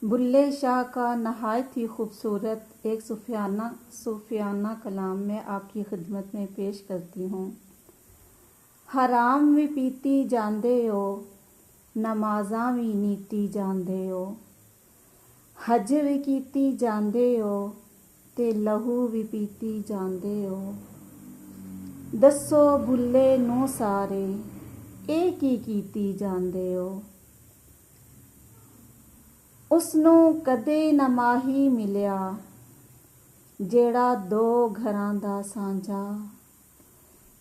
बुल्ले शाह का नहायत ही खूबसूरत एक सूफियाना कलाम मैं आपकी खिदमत में पेश करती हूँ। हराम भी पीती जांदे हो, नमाज़ां भी नीती जांदे हो, हज भी कीती जांदे हो ते लहू भी पीती जांदे हो। दसो भुल्ले नूं सारे ਇਹ ਕੀ ਕੀਤੀ ਜਾਂਦੇ ਹੋ। ਉਸਨੂੰ ਕਦੇ ਨਾ ਮਾਹੀ ਮਿਲਿਆ ਜਿਹੜਾ ਦੋ ਘਰਾਂ ਦਾ ਸਾਂਝਾ,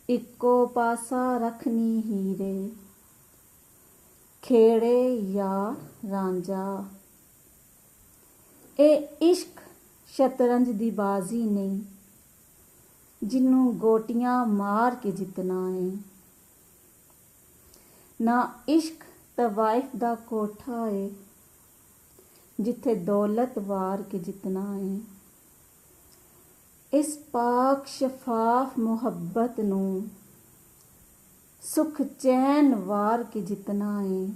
ਇੱਕੋ ਪਾਸਾ ਰੱਖਣੀ ਹੀਰੇ ਖੇੜੇ ਜਾਂ ਰਾਂਝਾ। ਇਹ ਇਸ਼ਕ ਸ਼ਤਰੰਜ ਦੀ ਬਾਜ਼ੀ ਨਹੀਂ ਜਿਹਨੂੰ ਗੋਟੀਆਂ ਮਾਰ ਕੇ ਜਿੱਤਣਾ ਏ। ਨਾ ਇਸ਼ਕ ਤਵਾਇਫ ਦਾ ਕੋਠਾ ਏ ਜਿੱਥੇ ਦੌਲਤ ਵਾਰ ਕੇ ਜਿੱਤਣਾ ਏ। ਇਸ ਪਾਕ ਸ਼ਫਾਫ ਮੁਹੱਬਤ ਨੂੰ ਸੁਖ ਚੈਨ ਵਾਰ ਕੇ ਜਿੱਤਣਾ ਏ।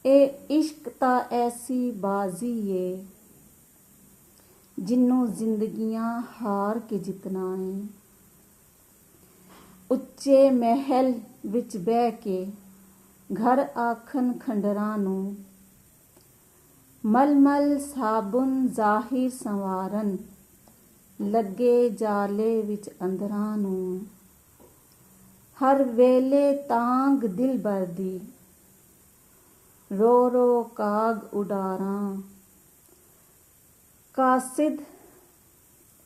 ਇਹ ਇਸ਼ਕ ਤਾਂ ਐਸੀ ਬਾਜ਼ੀ ਏ ਜਿਹਨੂੰ ਜ਼ਿੰਦਗੀਆਂ ਹਾਰ ਕੇ ਜਿੱਤਣਾ ਏ। ਉੱਚੇ ਮਹਿਲ ਵਿੱਚ ਬਹਿ ਕੇ ਘਰ ਆਖਣ ਖੰਡਰਾਂ ਨੂੰ, ਮਲਮਲ ਸਾਬੁਨ ਜ਼ਾਹਿਰ ਸੰਵਾਰਨ ਲੱਗੇ ਜਾਲੇ ਵਿੱਚ ਅੰਦਰਾਂ ਨੂੰ। ਹਰ ਵੇਲੇ ਤਾਂਗ ਦਿਲ ਬਰਦੀ ਰੋ ਰੋ ਕਾਗ ਉਡਾਰਾਂ। ਕਾਸਿਦ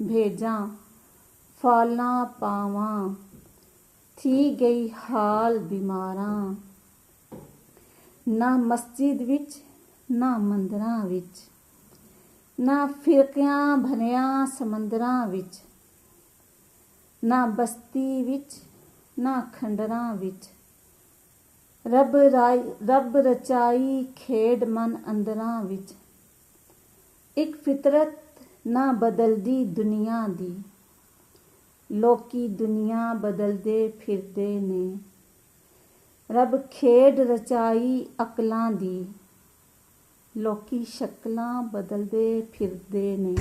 ਭੇਜਾਂ ਫਾਲਾਂ ਪਾਵਾਂ ਥੀ ਗਈ ਹਾਲ ਬਿਮਾਰਾਂ। ਨਾ ਮਸਜਿਦ ਵਿੱਚ ਨਾ ਮੰਦਰਾਂ ਵਿੱਚ, ਨਾ ਫਿਰਕਿਆਂ ਭਰਿਆਂ ਸਮੰਦਰਾਂ ਵਿੱਚ, ਨਾ ਬਸਤੀ ਵਿੱਚ ਨਾ ਖੰਡਰਾਂ ਵਿੱਚ। ਰੱਬ ਰਚਾਈ ਖੇਡ ਮਨ ਅੰਦਰਾਂ ਵਿੱਚ। ਇੱਕ ਫਿਤਰਤ ਨਾ ਬਦਲਦੀ ਦੁਨੀਆ ਦੀ, ਲੋਕੀ ਦੁਨੀਆ ਬਦਲਦੇ ਫਿਰਦੇ ਨੇ। ਰੱਬ ਖੇਡ ਰਚਾਈ ਅਕਲਾਂ ਦੀ, ਲੋਕੀ ਸ਼ਕਲਾਂ ਬਦਲਦੇ ਫਿਰਦੇ ਨੇ।